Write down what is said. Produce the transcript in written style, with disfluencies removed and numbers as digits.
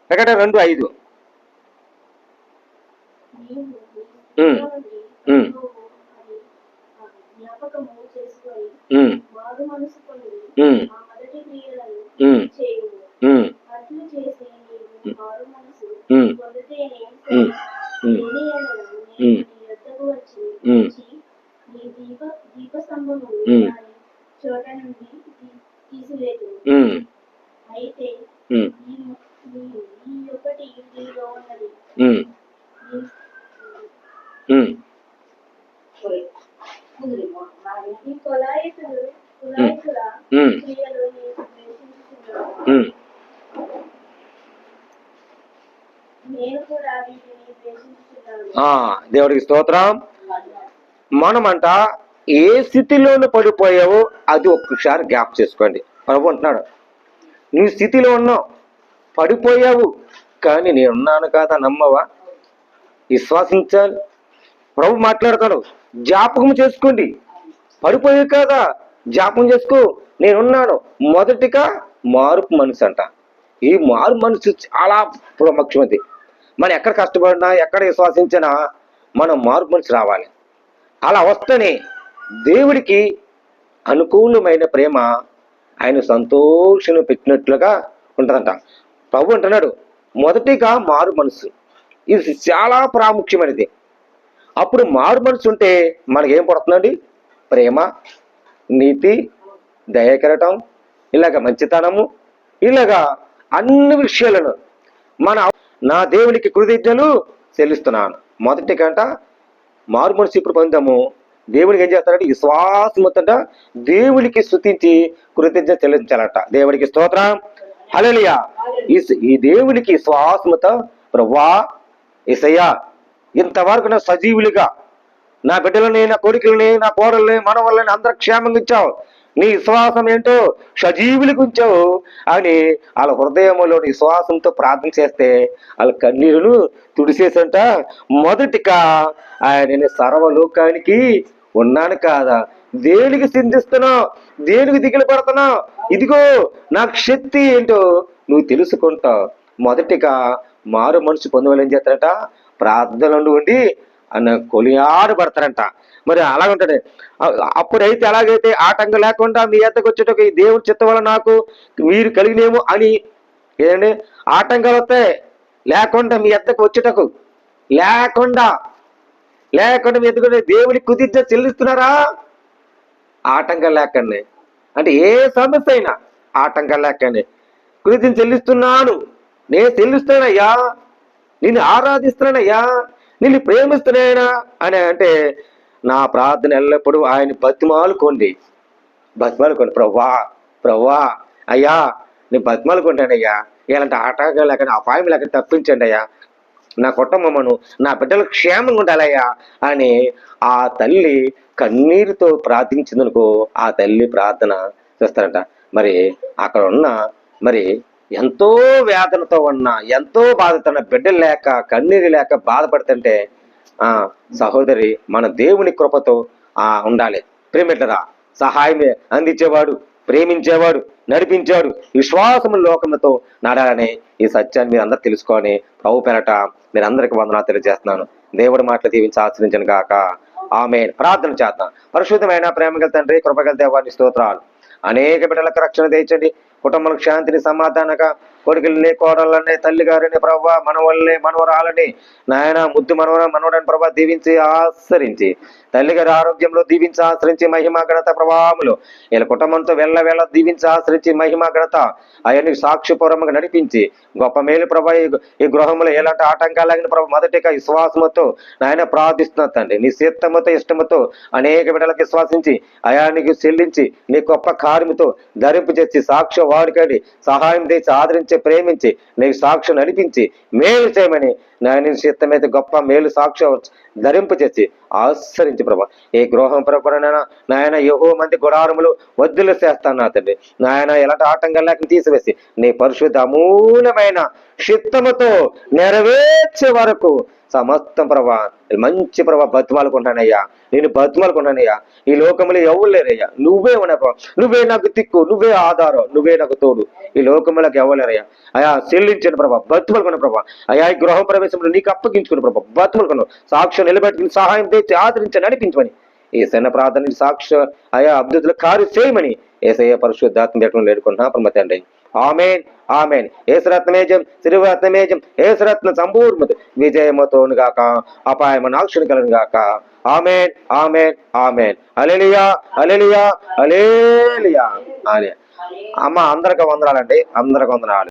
ప్రకటన 2:5. చోట నుండి తీసివేదు. అయితే ఈ ఒకటి నీలో ఉన్నది. ఈ కొలాయితుల క్రియలు నీకు ద్వేషించుచున్నాను. నేను కూడా వీటిని ద్వేషించుచున్నాను. దేవుడికి స్తోత్రం. మనమంట ఏ స్థితిలోనూ పడిపోయావో అది ఒక్కసారి గ్యాప్ చేసుకోండి. ప్రభు అంటున్నాడు, నీ స్థితిలో ఉన్నావు, పడిపోయావు, కానీ నేనున్నాను కదా, నమ్మవా? విశ్వాసించాలి. ప్రభు మాట్లాడతాడు, జ్ఞాపకం చేసుకోండి. పడిపోయావు కదా, జ్ఞాపకం చేసుకో, నేనున్నాను. మొదటిగా మార్పు మనసు అంట. ఈ మారు మనసు చాలా ప్రాముఖ్యమైనది. మనం ఎక్కడ కష్టపడినా, ఎక్కడ విశ్వాసించినా మనం మార్పు మనసు రావాలి. అలా వస్తేనే దేవుడికి అనుకూలమైన ప్రేమ ఆయన సంతోషం పెట్టినట్లుగా ఉంటుందంట. ప్రభు అంటున్నాడు, మొదటిగా మారు మనసు. ఇది చాలా ప్రాముఖ్యమైనది. అప్పుడు మారు మనసు ఉంటే మనకేం పడుతుందండి? ప్రేమ, నీతి, దయకరటం, ఇలాగ మంచితనము, ఇలాగా అన్ని విషయాలను నా దేవునికి కృతజ్ఞతలు చెల్లిస్తున్నాను. మొదటికంట మారు మనసు ఇప్పుడు పొందాము. దేవుడికి ఏం చేస్తారంటే విశ్వాసముతో దేవుడికి స్తుతించి కృతజ్ఞత చెల్లించాలట. దేవుడికి స్తోత్రం, హల్లెలూయా. ఈ దేవుడికి విశ్వాసముతో, ప్రభువా యేసయ్యా, ఇంతవరకు నా సజీవులుగా నా బిడ్డలని, నా కొడుకులని, నా కోడల్ని, మనవల్ని అందరూ క్షేమంగా ఇచ్చావు. నీ విశ్వాసం ఏంటో సజీవులకు ఉంచావు అని వాళ్ళ హృదయంలో విశ్వాసంతో ప్రార్థన చేస్తే వాళ్ళ కన్నీరులు తుడిసేసంట. మొదటిగా ఆయన సర్వలోకానికి ఉన్నాను కాదా, దేనికి చింతిస్తున్నావు, దేనికి దిగులు పడుతున్నావు, ఇదిగో నాకు శక్తి ఏంటో నువ్వు తెలుసుకుంటావు. మొదటిగా మారు మనసు పొందవాలని చేస్తారట, ప్రార్థనలు ఉండి అన్న కొలియాడబడతారంట. మరి అలాగుంటాడు. అప్పుడైతే ఎలాగైతే ఆటంకం లేకుండా మీ ఎద్దకు వచ్చేటకు ఈ దేవుడి చిత్తం వల్ల నాకు మీరు కలిగినేమో అని ఏంటంటే ఆటంకాలు వస్తాయి. లేకుండా మీ ఎద్దకు వచ్చేటకు లేకుండా మీ ఎద్దుకుంటే దేవుడికి కుదిర్చ చెల్లిస్తున్నారా? ఆటంకం లేకండి. అంటే ఏ సమస్య అయినా ఆటంకం లేకండి కృతిని చెల్లిస్తున్నాను, నేను చెల్లిస్తానయ్యా, నిన్ను ఆరాధిస్తున్నానయ్యా, నిన్ను ప్రేమిస్తున్నాయనా అని అంటే నా ప్రార్థన ఎల్లప్పుడూ ఆయన బతిమాలుకోండి. ప్రవ్వా అయ్యా, నేను బతిమాలుకుంటానయ్యా, ఇలాంటి ఆటంకం లేకుండా అపాయం లేకుండా తప్పించండి అయ్యా, నా కుటుంబమును, నా బిడ్డలు క్షేమంగా ఉండాలయ్యా అని ఆ తల్లి కన్నీరుతో ప్రార్థించిందనుకో, ఆ తల్లి ప్రార్థన చేస్తారంట. మరి అక్కడ ఉన్న మరి ఎంతో వేదనతో ఉన్న, ఎంతో బాధతో బిడ్డలు లేక, కన్నీరు లేక బాధపడుతుంటే సహోదరి మన దేవుని కృపతో ఉండాలి. ప్రేమిట్లరా, సహాయం అందించేవాడు, ప్రేమించేవాడు, నడిపించాడు, విశ్వాసము లోకముతో నడాలని ఈ సత్యాన్ని మీరు అందరూ తెలుసుకొని ప్రభు పేరట మీరందరికీ వందనాలు తెలియజేస్తున్నాను. దేవుడి మాటలు దీవించి ఆశ్రయించను గాక. ఆమేన్. ప్రార్థన చేద్దాం. పరిశుద్ధమైన ప్రేమగల తండ్రి, కృపగల దేవాన్ని స్తోత్రాలు. అనేక బిడ్డలకు రక్షణ తెచ్చండి, కుటుంబాలకు శాంతిని, సమాధానగా, కొడుకుల్ని, కోడళ్ళని, తల్లి గారిని ప్రభావ, మనవల్ని, మనవరాలని నాయన ముద్దు మనవడని ప్రభావ దీవించి ఆశ్రయించి, తల్లిగారి ఆరోగ్యంలో దీవించి ఆశ్రయించి మహిమ ఘనత ప్రభావములు వీళ్ళ కుటుంబంతో వెళ్ళ దీవించి ఆశ్రయించి మహిమ ఘనత అవన్నీ సాక్షిపూర్వకంగా నడిపించి గొప్ప మేలు ప్రభా ఈ గృహంలో ఎలాంటి ఆటంకాలు ప్రభావ మొదటిగా విశ్వాసముతో నాయన ప్రార్థిస్తున్నా తండ్రి. నీ చిత్తముతో ఇష్టముతో అనేక బిడ్డలకు విశ్వాసించి అయానికి చెల్లించి నీ గొప్ప కార్యముతో ధరింపు చేసి సాక్ష్యం వాడుకండి, సహాయం చేసి ఆదరించి ప్రేమించి నీకు సాక్ష్యం నడిపించి మేలు చేయమని నాయన చిత్తమైతే గొప్ప మేలు సాక్ష్యం ధరింపు చేసి ఆశ్రయించి ప్రభా ఈ గృహం ప్రభాన నాయన యెహోవా మంది గుడారములు వద్దులు చేస్తాను నా తండ్రి. నాయన ఎలాంటి ఆటంకం లేక తీసివేసి నీ పరిశుద్ధ అమూలమైన చిత్తముతో నెరవేర్చే వరకు సమస్తం ప్రభా మంచి ప్రభా బతిమాలుకుంటానయ్యా, నేను బతిమాలుకుంటానయ్యా. ఈ లోకంలో ఎవరు లేరయ్యా, నువ్వే ఉన్నావు, నువ్వే నాకు దిక్కు, నువ్వే ఆధారం, నువ్వే నాకు తోడు. ఈ లోకంలోకి ఎవరు లేరయ్యా. అయా చెల్లించిన ప్రభా బతిమాలుకున్న ప్రభా, అయా ఈ గృహ ప్రవేశంలో నీకు అప్పగించుకున్న ప్రభా బతిమాలుకున్నావు. సాక్ష్యం నిలబెట్టుకుని సహాయం తెచ్చి ఆదరించి నడిపించమని ఈ చిన్న ప్రార్థన సాక్ష్య అయా అద్భుతుల కార్యం చేయమని యేసయ్య పరిశుద్ధాత్మ పెట్టడం వేడుకుంటున్నా పరమ తండ్రి. ఆమేన్ ఆమేన్. ఏసురత్నమేజం శ్రీరత్నమేజం ఏసురత్న సంపూర్ణత విజయమతోను గాక, అపాయమ నాక్షణ కలను గాక. ఆమేన్ ఆమేన్ ఆమేన్. హల్లెలూయా హల్లెలూయా హల్లెలూయా. అమ్మ అందరికి వందనాలండి, అందరికి వందనాలు.